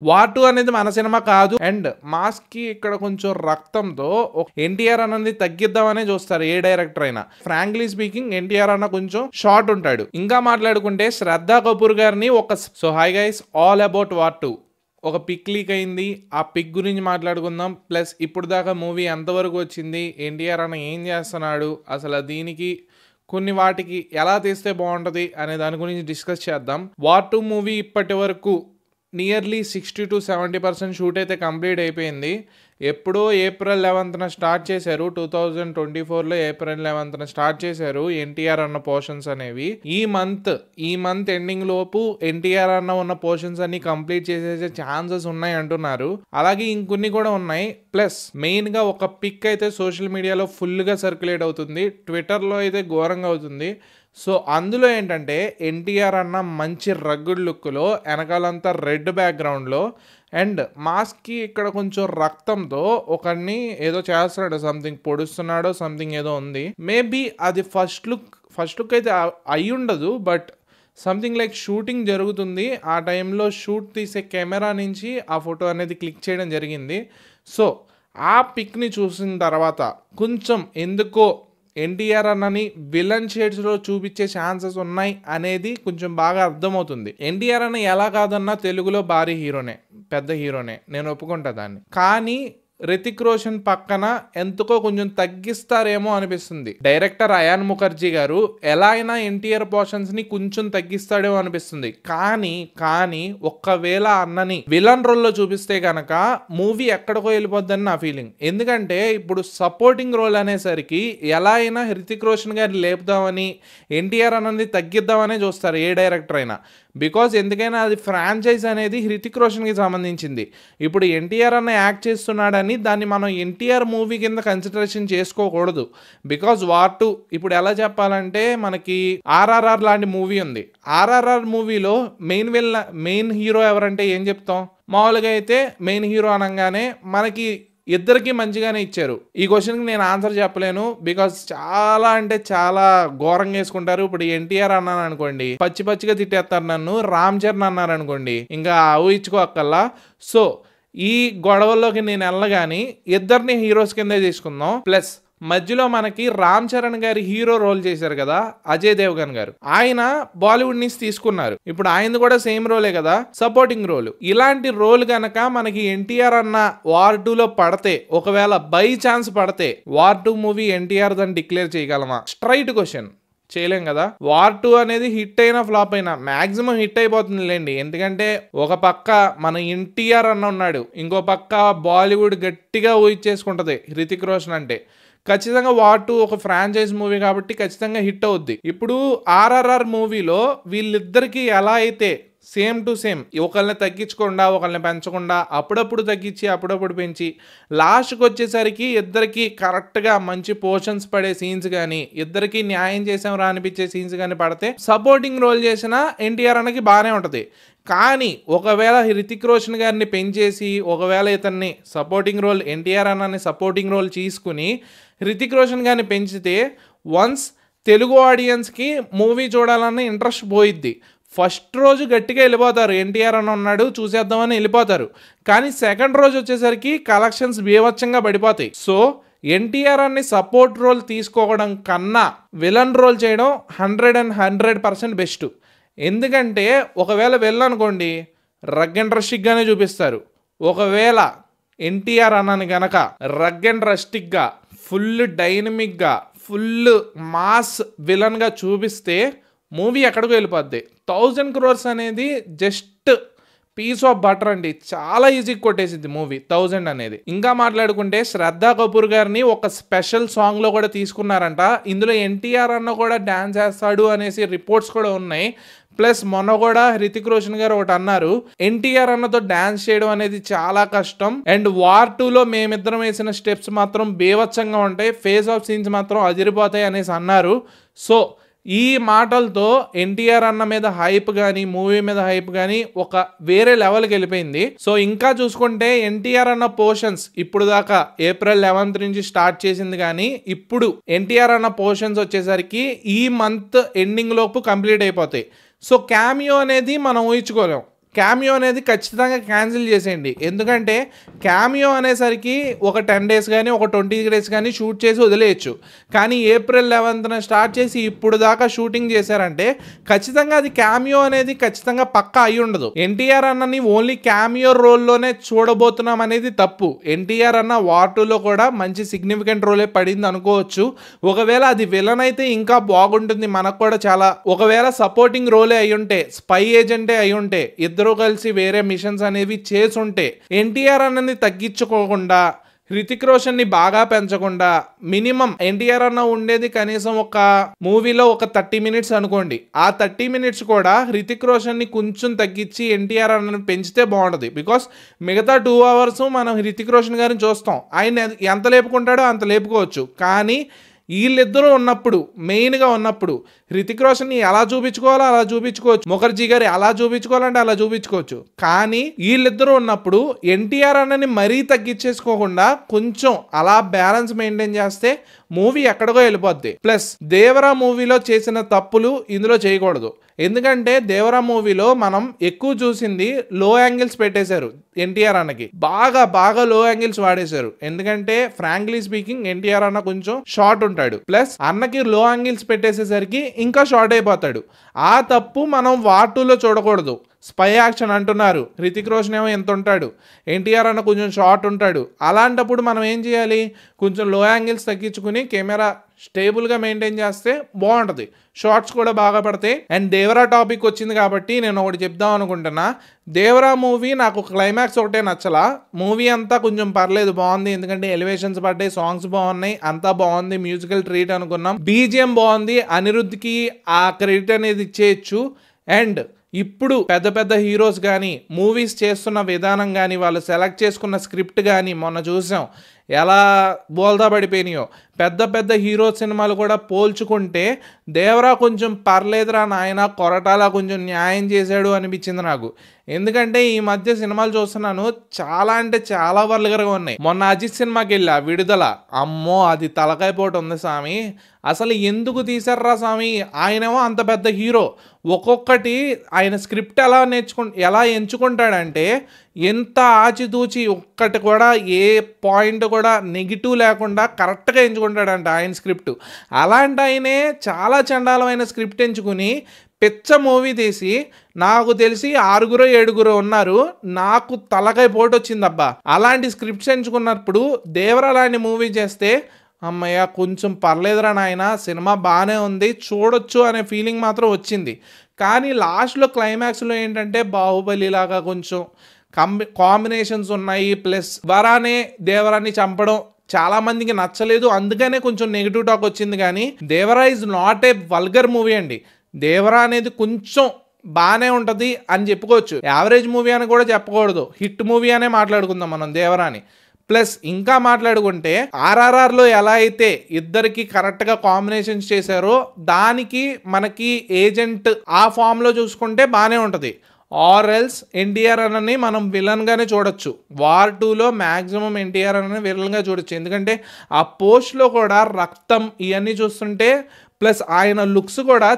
War 2 అనేది మన cinema కాదు. అండ్ మాస్ కి ఇక్కడ కొంచెం రక్తంతో ఎన్టీఆర్ అన్నది తగ్గిద్దామనే చూస్తారు ఏ డైరెక్టర్ అయినా. ఫ్రాంక్లీ స్పీకింగ్ ఎన్టీఆర్ అన్న కొంచెం షార్ట్ ఉంటాడు. ఇంకా మాట్లాడుకుంటే శ్రద్ధా కపూర్ గారిని so hi guys, all about war 2 ఒక పిక్ లీక్ అయింది. ఆ పిక్ గురించి మాట్లాడుకుందాం. ప్లస్ ఇప్పుడు దాకా మూవీ ఎంతవరకు వచ్చింది, ఎన్టీఆర్ అన్న ఏం చేస్తున్నాడు, అసలు దీనికి కొన్ని వాటికి ఎలా తీస్తే బాగుంటుంది అనే దాని గురించి డిస్కస్ చేద్దాం. వార్ 2 మూవీ ఇప్పటి వరకు నియర్లీ 60 to 70% షూట్ అయితే కంప్లీట్ అయిపోయింది. ఎప్పుడో ఏప్రిల్ 11న స్టార్ట్ చేశారు. 2024లో ఏప్రిల్ 11న స్టార్ట్ చేశారు ఎన్టీఆర్ అన్న పోర్షన్స్ అనేవి. ఈ మంత్ ఎండింగ్ లోపు ఎన్టీఆర్ అన్న ఉన్న పోర్షన్స్ అన్ని కంప్లీట్ చేసేసే ఛాన్సెస్ ఉన్నాయి అంటున్నారు. అలాగే ఇంకొన్ని కూడా ఉన్నాయి. ప్లస్ మెయిన్ గా ఒక పిక్ అయితే సోషల్ మీడియాలో ఫుల్ గా సర్క్యులేట్ అవుతుంది, ట్విట్టర్లో అయితే ఘోరంగా అవుతుంది. సో అందులో ఏంటంటే ఎన్టీఆర్ అన్న మంచి రగ్గుడ్ లుక్లో వెనకాలంతా రెడ్ బ్యాక్గ్రౌండ్లో అండ్ మాస్కి ఇక్కడ కొంచెం రక్తంతో ఒకడిని ఏదో చేస్తున్నాడు, సంథింగ్ పొడుస్తున్నాడో సంథింగ్ ఏదో ఉంది. మేబీ అది ఫస్ట్ లుక్ అయితే అయి ఉండదు, బట్ సంథింగ్ లైక్ షూటింగ్ జరుగుతుంది. ఆ టైంలో షూట్ తీసే కెమెరా నుంచి ఆ ఫోటో అనేది క్లిక్ చేయడం జరిగింది. సో ఆ పిక్ని చూసిన తర్వాత కొంచెం ఎందుకో ఎన్టీఆర్ అన్నని విలన్ షేడ్స్లో చూపించే ఛాన్సెస్ ఉన్నాయి అనేది కొంచెం బాగా అర్థమవుతుంది. ఎన్టీఆర్ అన్న ఎలా కాదన్నా తెలుగులో భారీ హీరోనే, పెద్ద హీరోనే, నేను ఒప్పుకుంటా దాన్ని. కానీ రితిక్ రోషన్ పక్కన ఎందుకో కొంచెం తగ్గిస్తారేమో అనిపిస్తుంది. డైరెక్టర్ అయాన్ ముఖర్జీ గారు ఎలా అయినా ఎన్టీఆర్ పోర్షన్స్ ని కొంచెం తగ్గిస్తాడేమో అనిపిస్తుంది. కానీ ఒక్కవేళ అన్నని విలన్ రోల్లో చూపిస్తే గనక మూవీ ఎక్కడికో వెళ్ళిపోద్దని నా ఫీలింగ్. ఎందుకంటే ఇప్పుడు సపోర్టింగ్ రోల్ అనేసరికి ఎలా అయినా రితిక్ రోషన్ గారిని లేపుదామని ఎన్టీఆర్ అన్నది తగ్గిద్దామనే చూస్తారు ఏ డైరెక్టర్ అయినా. బికాజ్ ఎందుకైనా అది ఫ్రాంచైజ్ అనేది హృతిక్ రోషన్కి సంబంధించింది. ఇప్పుడు ఎన్టీఆర్ అన్న యాక్ట్ చేస్తున్నాడని దాన్ని మనం ఎన్టీఆర్ మూవీ కింద కన్సిడరేషన్ చేసుకోకూడదు. బికాజ్ వార్ 2 ఇప్పుడు ఎలా చెప్పాలంటే మనకి ఆర్ఆర్ఆర్ లాంటి మూవీ ఉంది. ఆర్ఆర్ఆర్ మూవీలో మెయిన్ హీరో ఎవరంటే ఏం చెప్తాం? మామూలుగా అయితే మెయిన్ హీరో అనగానే మనకి ఇద్దరికి మంచిగానే ఇచ్చారు. ఈ క్వశ్చన్కి నేను ఆన్సర్ చెప్పలేను, బికాజ్ చాలా అంటే చాలా ఘోరంగా వేసుకుంటారు. ఇప్పుడు ఎన్టీఆర్ అన్నాను అనుకోండి, పచ్చిగా తిట్టేస్తారు నన్ను. రామ్ చరణ్ అన్నారు అనుకోండి, ఇంకా ఊహించుకోక్కల్లా. సో ఈ గొడవల్లోకి నేను వెళ్ళగాని ఇద్దరిని హీరోస్ కిందే తీసుకుందాం. ప్లస్ మధ్యలో మనకి రామ్ చరణ్ గారి హీరో రోల్ చేశారు కదా అజయ్ దేవగన్ గారు, ఆయన బాలీవుడ్ నుంచి తీసుకున్నారు. ఇప్పుడు ఆయన కూడా సేమ్ రోలే కదా, సపోర్టింగ్ రోల్. ఇలాంటి రోల్ గనక మనకి ఎన్టీఆర్ అన్న వార్ 2లో పడితే, ఒకవేళ బై ఛాన్స్ పడితే వార్ 2 మూవీ ఎన్టీఆర్ దాన్ని డిక్లేర్ చేయగలమా? Straight question. చేయలేం కదా. వార్ 2 అనేది హిట్ అయినా ఫ్లాప్ అయినా మాక్సిమం హిట్ అయిపోతుంది లేండి. ఎందుకంటే ఒక పక్క మన ఎన్టీఆర్ అన్న ఉన్నాడు, ఇంకో పక్క బాలీవుడ్ గట్టిగా ఊహించేసుకుంటది హృతిక్ రోషన్ అంటే. ఖచ్చితంగా వార్ 2 ఒక ఫ్రాంచైజ్ మూవీ కాబట్టి ఖచ్చితంగా హిట్ అవుద్ది. ఇప్పుడు ఆర్ఆర్ఆర్ మూవీలో వీళ్ళిద్దరికి ఎలా అయితే సేమ్ టు సేమ్ ఒకళ్ళని తగ్గించకుండా ఒకళ్ళని పెంచకుండా అప్పుడప్పుడు తగ్గించి అప్పుడప్పుడు పెంచి లాస్ట్కి వచ్చేసరికి ఇద్దరికి కరెక్ట్గా మంచి పోర్షన్స్ పడే సీన్స్ కానీ ఇద్దరికి న్యాయం చేసాం అనిపించే సీన్స్ కానీ పడితే సపోర్టింగ్ రోల్ చేసిన ఎన్టీఆర్ అన్నకి బాగానే ఉంటుంది. కానీ ఒకవేళ హృతిక్ రోషన్ గారిని పెంచేసి ఒకవేళ ఇతన్ని సపోర్టింగ్ రోల్ ఎన్టీఆర్ అన్నని సపోర్టింగ్ రోల్ తీసుకుని హృతిక్ రోషన్ గారిని పెంచితే వన్స్ తెలుగు ఆడియన్స్కి మూవీ చూడాలన్న ఇంట్రెస్ట్ పోయిద్ది. ఫస్ట్ రోజు గట్టిగా వెళ్ళిపోతారు, ఎన్టీఆర్ అన్న ఉన్నాడు చూసేద్దామని వెళ్ళిపోతారు. కానీ సెకండ్ రోజు వచ్చేసరికి కలెక్షన్స్ బీభత్సంగా పడిపోతాయి. సో ఎన్టీఆర్ అన్ని సపోర్ట్ రోల్ తీసుకోవడం కన్నా విలన్ రోల్ చేయడం 100% బెస్ట్. ఎందుకంటే ఒకవేళ వెళ్ళనుకోండి రగ్ అండ్ రస్టిక్గానే చూపిస్తారు. ఒకవేళ ఎన్టీఆర్ అన్నని గనక రగ్ అండ్ రస్టిక్గా ఫుల్ డైనమిక్గా ఫుల్ మాస్ విలన్గా చూపిస్తే మూవీ ఎక్కడికి వెళ్ళిపోద్ది. 1000 crores అనేది జస్ట్ పీస్ ఆఫ్ బటర్ అండి, చాలా ఈజీగా కొట్టేసింది మూవీ 1000 అనేది. ఇంకా మాట్లాడుకుంటే శ్రద్ధా కపూర్ గారిని ఒక స్పెషల్ సాంగ్లో కూడా తీసుకున్నారంట. ఇందులో ఎన్టీఆర్ అన్న కూడా డాన్స్ చేస్తాడు అనేసి రిపోర్ట్స్ కూడా ఉన్నాయి. ప్లస్ మొన్న కూడా హృతిక్ రోషన్ గారు ఒకటి అన్నారు, ఎన్టీఆర్ అన్నతో డాన్స్ చేయడం అనేది చాలా కష్టం అండ్ వార్ 2లో మేమిద్దరం వేసిన స్టెప్స్ మాత్రం బేవచ్చంగా ఉంటాయి, ఫేస్ ఆఫ్ సీన్స్ మాత్రం అదిరిపోతాయి అనేసి అన్నారు. సో ఈ మాటలతో ఎన్టీఆర్ అన్న మీద హైప్ కానీ మూవీ మీద హైప్ కానీ ఒక వేరే లెవెల్కి వెళ్ళిపోయింది. సో ఇంకా చూసుకుంటే ఎన్టీఆర్ అన్న పోర్షన్స్ ఇప్పుడు దాకా ఏప్రిల్ 11th నుంచి స్టార్ట్ చేసింది, కానీ ఇప్పుడు ఎన్టీఆర్ అన్న పోర్షన్స్ వచ్చేసరికి ఈ మంత్ ఎండింగ్ లోపు కంప్లీట్ అయిపోతాయి. సో క్యామియో అనేది మనం ఊహించుకోలేం. క్యామియో అనేది ఖచ్చితంగా క్యాన్సిల్ చేసేయండి. ఎందుకంటే క్యామియో అనేసరికి ఒక 10 డేస్ కానీ ఒక 20 డేస్ కానీ షూట్ చేసి వదిలేయచ్చు. కానీ April 11th స్టార్ట్ చేసి ఇప్పుడు దాకా షూటింగ్ చేశారంటే ఖచ్చితంగా అది క్యామియో అనేది ఖచ్చితంగా పక్కా అయి ఉండదు. ఎన్టీఆర్ అన్నని ఓన్లీ క్యామియో రోల్లోనే చూడబోతున్నాం అనేది తప్పు. ఎన్టీఆర్ అన్న వార్ 2లో కూడా మంచి సిగ్నిఫికెంట్ రోలే పడింది అనుకోవచ్చు. ఒకవేళ అది విలన్ అయితే ఇంకా బాగుంటుంది మనకు కూడా చాలా. ఒకవేళ సపోర్టింగ్ రోలే అయి ఉంటే, స్పై ఏజెంటే అయి ఉంటే, ఇద్దరు కలిసి వేరే మిషన్స్ అనేవి చేసుంటే, ఎన్టీఆర్ అన్నని తగ్గించుకోకుండా హృతిక్ రోషన్ ని బాగా పెంచకుండా మినిమం ఎన్టీఆర్ అన్న ఉండేది కనీసం ఒక మూవీలో ఒక 30 minutes అనుకోండి. ఆ 30 minutes కూడా హృతిక్ రోషన్ ని కొంచెం తగ్గించి ఎన్టీఆర్ అన్నని పెంచితే బాగుంటుంది. బికాస్ మిగతా 2 hours మనం హృతిక్ రోషన్ గారిని చూస్తాం. ఆయన ఎంత లేపుకుంటాడో అంత లేపుకోవచ్చు. కానీ వీళ్ళిద్దరూ ఉన్నప్పుడు, మెయిన్గా ఉన్నప్పుడు హృతిక్ రోషన్ ని ఎలా చూపించుకోవాలో అలా చూపించుకోవచ్చు. ముఖర్జీ గారు ఎలా చూపించుకోవాలంటే అలా చూపించుకోవచ్చు. కానీ వీళ్ళిద్దరూ ఉన్నప్పుడు ఎన్టీఆర్ అన్నని మరీ తగ్గించేసుకోకుండా కొంచెం అలా బ్యాలెన్స్ మెయింటైన్ చేస్తే మూవీ ఎక్కడికో వెళ్ళిపోద్ది. ప్లస్ దేవరా మూవీలో చేసిన తప్పులు ఇందులో చేయకూడదు. ఎందుకంటే దేవరా మూవీలో మనం ఎక్కువ చూసింది లో యాంగిల్స్ పెట్టేశారు. ఎన్టీఆర్ అన్నకి బాగా లో యాంగిల్స్ వాడేశారు. ఎందుకంటే ఫ్రాంక్లీ స్పీకింగ్ ఎన్టీఆర్ అన్న కొంచెం షార్ట్ ఉంటాడు. ప్లస్ అన్నకి లో యాంగిల్స్ పెట్టేసేసరికి ఇంకా షార్ట్ అయిపోతాడు. ఆ తప్పు మనం వార్ 2లో చూడకూడదు. స్పై యాక్షన్ అంటున్నారు, హృతిక్ రోషన్ ఏమో ఎంత ఉంటాడు, ఎన్టీఆర్ అన్న కొంచెం షార్ట్ ఉంటాడు. అలాంటప్పుడు మనం ఏం చేయాలి, కొంచెం లో యాంగిల్స్ తగ్గించుకుని కెమెరా స్టేబుల్గా మెయింటైన్ చేస్తే బాగుంటుంది. షార్ట్స్ కూడా బాగా పడతాయి. అండ్ దేవరా టాపిక్ వచ్చింది కాబట్టి నేను ఒకటి చెప్దాం అనుకుంటున్నా. దేవరా మూవీ నాకు క్లైమాక్స్ ఒకటే నచ్చలా. మూవీ అంతా కొంచెం పర్లేదు, బాగుంది. ఎందుకంటే ఎలివేషన్స్ పడ్డాయి, సాంగ్స్ బాగున్నాయి, అంతా బాగుంది, మ్యూజికల్ ట్రీట్ అనుకున్నాం. బీజిఎం బాగుంది, అనిరుద్ధ్కి ఆ క్రెడిట్ అనేది ఇచ్చేయచ్చు. అండ్ ఇప్పుడు పెద్ద హీరోస్ కానీ మూవీస్ చేస్తున్న విధానం కానీ వాళ్ళు సెలెక్ట్ చేసుకున్న స్క్రిప్ట్ కానీ మొన్న చూసాం ఎలా బోల్దా పడిపోయినాయో. పెద్ద హీరో సినిమాలు కూడా పోల్చుకుంటే దేవరా కొంచెం పర్లేదురా నాయన, కొరటాల కొంచెం న్యాయం చేశాడు అనిపించింది నాకు. ఎందుకంటే ఈ మధ్య సినిమాలు చూస్తున్నాను, చాలా అంటే చాలా వల్గర్గా ఉన్నాయి. మొన్న అజిత్ సినిమాకి వెళ్ళా విడుదల, అమ్మో అది తలకాయ పోటు ఉంది స్వామి. అసలు ఎందుకు తీశారా స్వామి? ఆయనేమో అంత పెద్ద హీరో, ఒక్కొక్కటి ఆయన స్క్రిప్ట్ ఎలా ఎంచుకుంటాడంటే ఎంత ఆచితూచి ఒక్కటి కూడా ఏ పాయింట్ కూడా నెగిటివ్ లేకుండా కరెక్ట్గా ఎంచుకుంటాడంట ఆయన స్క్రిప్ట్. అలాంటి ఆయనే చాలా చండాలమైన స్క్రిప్ట్ ఎంచుకుని పిచ్చ మూవీ తీసి నాకు తెలిసి 6-7 ఉన్నారు, నాకు తలకాయ పోటు వచ్చిందబ్బా. అలాంటి స్క్రిప్ట్స్ ఎంచుకున్నప్పుడు దేవరా లాంటి మూవీ చేస్తే అమ్మయ్య కొంచెం పర్లేదురా నాయన, సినిమా బాగానే ఉంది, చూడొచ్చు అనే ఫీలింగ్ మాత్రం వచ్చింది. కానీ లాస్ట్లో క్లైమాక్స్లో ఏంటంటే బాహుబలి లాగా కొంచెం కాంబినేషన్స్ ఉన్నాయి. ప్లస్ వరానే దేవరాన్ని చంపడం చాలా మందికి నచ్చలేదు, అందుకనే కొంచెం నెగిటివ్ టాక్ వచ్చింది. కానీ Devara is not a vulgar movie అండి. దేవరా అనేది కొంచెం బాగానే ఉంటుంది అని చెప్పుకోవచ్చు. యావరేజ్ మూవీ అని కూడా చెప్పకూడదు, హిట్ మూవీ అనే మాట్లాడుకుందాం మనం దేవరాని. ప్లస్ ఇంకా మాట్లాడుకుంటే RRRలో ఎలా అయితే ఇద్దరికి కరెక్ట్గా కాంబినేషన్స్ చేశారో దానికి మనకి ఏజెంట్ ఆ ఫామ్లో చూసుకుంటే బాగానే ఉంటుంది. ఆర్ఎల్స్ ఎన్టీఆర్ అన్నని మనం విలన్గానే చూడొచ్చు. వార్ 2లో మ్యాక్సిమం ఎన్టీఆర్ అన్నని విలన్గా చూడొచ్చు. ఎందుకంటే ఆ పోస్ట్లో కూడా రక్తం ఇవన్నీ చూస్తుంటే ప్లస్ ఆయన లుక్స్ కూడా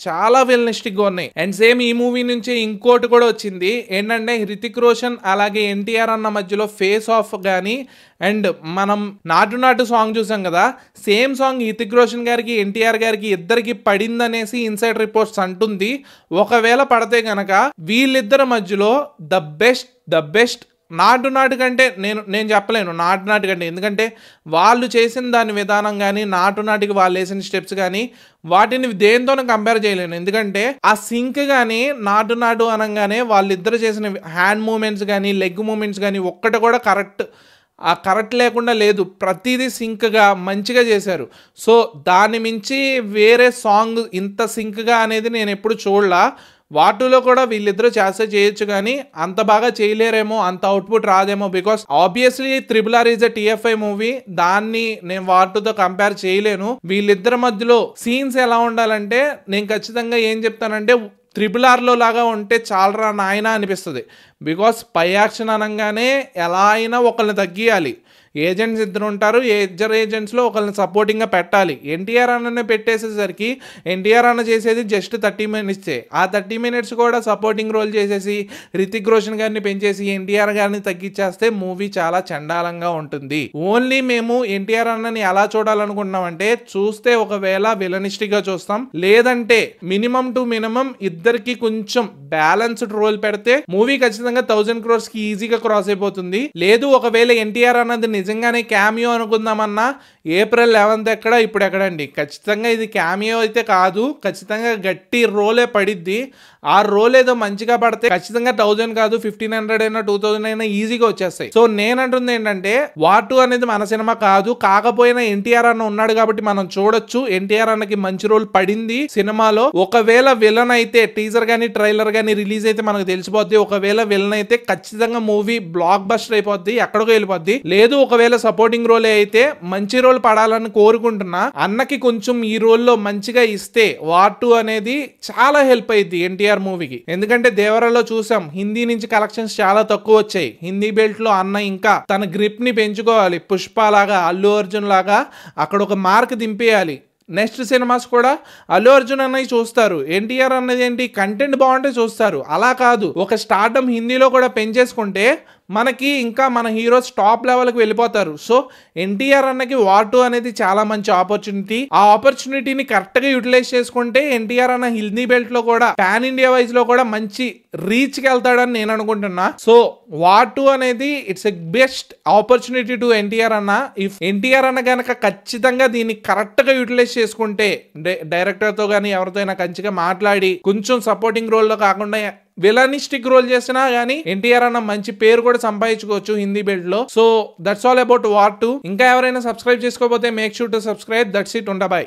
చాలా విలనిస్టిక్గా ఉన్నాయి. అండ్ సేమ్ ఈ మూవీ నుంచి ఇంకోటి కూడా వచ్చింది ఏంటంటే హృతిక్ రోషన్ అలాగే ఎన్టీఆర్ అన్న మధ్యలో ఫేస్ ఆఫ్ కానీ అండ్ మనం నాటు సాంగ్ చూసాం కదా, సేమ్ సాంగ్ హృతిక్ రోషన్ గారికి ఎన్టీఆర్ గారికి ఇద్దరికి పడిందనేసి ఇన్సైడ్ రిపోర్ట్స్ అంటుంది. ఒకవేళ పడితే కనుక వీళ్ళిద్దరి మధ్యలో ద బెస్ట్ నాటు కంటే నేను చెప్పలేను నాటు కంటే. ఎందుకంటే వాళ్ళు చేసిన దాని విధానం కానీ నాటుకి వాళ్ళు వేసిన స్టెప్స్ కానీ వాటిని దేనితోనూ కంపేర్ చేయలేను. ఎందుకంటే ఆ సింక్ కానీ నాటు అనగానే వాళ్ళిద్దరు చేసిన హ్యాండ్ మూమెంట్స్ కానీ లెగ్ మూమెంట్స్ కానీ ఒక్కటి కూడా కరెక్ట్ లేకుండా లేదు. ప్రతిదీ సింక్గా మంచిగా చేశారు. సో దాని మించి వేరే సాంగ్ ఇంత సింక్గా అనేది నేను ఎప్పుడు చూడలా. వాటిలో కూడా వీళ్ళిద్దరూ చేయొచ్చు కానీ అంత బాగా చేయలేరేమో, అంత అవుట్పుట్ రాదేమో. Because obviously RRR is a TFI movie, దాన్ని నేను వాటితో కంపేర్ చేయలేను. వీళ్ళిద్దరి మధ్యలో సీన్స్ ఎలా ఉండాలంటే నేను ఖచ్చితంగా ఏం చెప్తానంటే RRRలో లాగా ఉంటే చాలరా నాయన అనిపిస్తుంది. బికాస్ పై యాక్షన్ అనగానే ఎలా అయినా ఒకళ్ళని తగ్గియాలి. ఏజెంట్స్ ఇద్దరు ఉంటారు, ఇద్దరు ఏజెంట్స్లో ఒకళ్ళని సపోర్టింగ్గా పెట్టాలి. ఎన్టీఆర్ అన్ననే పెట్టేసేసరికి ఎన్టీఆర్ అన్న చేసేది జస్ట్ 30 మినిట్సే. ఆ 30 మినిట్స్ కూడా సపోర్టింగ్ రోల్ చేసేసి రితిక్ రోషన్ గారిని పెంచేసి ఎన్టీఆర్ గారిని తగ్గించేస్తే మూవీ చాలా చండాలంగా ఉంటుంది. ఓన్లీ మేము ఎన్టీఆర్ అన్నని ఎలా చూడాలనుకుంటున్నామంటే, చూస్తే ఒకవేళ విలనిస్టిక్గా చూస్తాం, లేదంటే మినిమం టు మినిమం ఇద్దరికి కొంచెం బ్యాలెన్స్డ్ రోల్ పెడితే మూవీ ఖచ్చితంగా 1000 crores కి ఈజీగా క్రాస్ అయిపోతుంది. లేదు ఒకవేళ ఎన్టీఆర్ అన్నది నిజంగానే క్యామియో అనుకుందామన్నా ఏప్రిల్ 11th ఎక్కడ ఇప్పుడు ఎక్కడండి. ఖచ్చితంగా ఇది క్యామియో అయితే కాదు, ఖచ్చితంగా గట్టి రోలే పడిద్ది. ఆ రోల్ ఏదో మంచిగా పడితే ఖచ్చితంగా 1000 కాదు 1500 అయినా 2000 అయినా ఈజీగా వచ్చేస్తాయి. సో నేనంటుంది ఏంటంటే, వార్ 2 అనేది మన సినిమా కాదు, కాకపోయినా ఎన్టీఆర్ అన్న ఉన్నాడు కాబట్టి మనం చూడొచ్చు. ఎన్టీఆర్ అన్నకి మంచి రోల్ పడింది సినిమాలో. ఒకవేళ విలన్ అయితే టీజర్ గానీ ట్రైలర్ గానీ రిలీజ్ అయితే మనకు తెలిసిపోద్ది. ఒకవేళ విలన్ అయితే ఖచ్చితంగా మూవీ బ్లాక్ బస్టర్ అయిపోద్ది, ఎక్కడికో వెళ్ళిపోద్ది. లేదు ఒకవేళ సపోర్టింగ్ రోల్ అయితే మంచి రోల్ పడాలని కోరుకుంటున్నా. అన్నకి కొంచెం ఈ రోల్లో మంచిగా ఇస్తే వార్ 2 అనేది చాలా హెల్ప్ అయ్యింది ఎన్టీఆర్ మూవీకి. ఎందుకంటే దేవరలో చూసాం, హిందీ నుంచి కలెక్షన్స్ చాలా తక్కువ వచ్చాయి. హిందీ బెల్ట్ లో అన్న ఇంకా తన గ్రిప్ ని పెంచుకోవాలి, పుష్ప లాగా అల్లు అర్జున్ లాగా అక్కడ ఒక మార్క్ దింపేయాలి. నెక్స్ట్ సినిమాస్ కూడా అల్లు అర్జున్ అన్నయ్య చూస్తారు. ఎన్టీఆర్ అన్నది ఏంటి, కంటెంట్ బాగుంటే చూస్తారు. అలా కాదు, ఒక స్టార్డమ్ హిందీలో కూడా పెంచేసుకుంటే మనకి ఇంకా మన హీరోస్ టాప్ లెవెల్కి వెళ్ళిపోతారు. సో ఎన్టీఆర్ అన్నకి వార్ 2 అనేది చాలా మంచి ఆపర్చునిటీ. ఆ ఆపర్చునిటీని కరెక్ట్గా యూటిలైజ్ చేసుకుంటే ఎన్టీఆర్ అన్న హిందీ బెల్ట్ లో కూడా పాన్ ఇండియా వైజ్ లో కూడా మంచి రీచ్ కి వెళ్తాడని నేను అనుకుంటున్నా. సో వార్ 2 అనేది it's a best opportunity to NTR అన్న. ఇఫ్ ఎన్టీఆర్ అన్న కనుక ఖచ్చితంగా దీన్ని కరెక్ట్ గా యూటిలైజ్ చేసుకుంటే, డైరెక్టర్ తో కానీ ఎవరితో అయినా కంచిగా మాట్లాడి కొంచెం సపోర్టింగ్ రోల్ లో కాకుండా విలనిస్టిక్ రోల్ చేసినా గానీ ఎన్టీఆర్ అన్న మంచి పేరు కూడా సంపాదించుకోవచ్చు హిందీ బెల్ట్ లో. So that's all about war 2. ఇంకా ఎవరైనా సబ్స్క్రైబ్ చేసుకోకపోతే make sure to subscribe. That's it. Bye.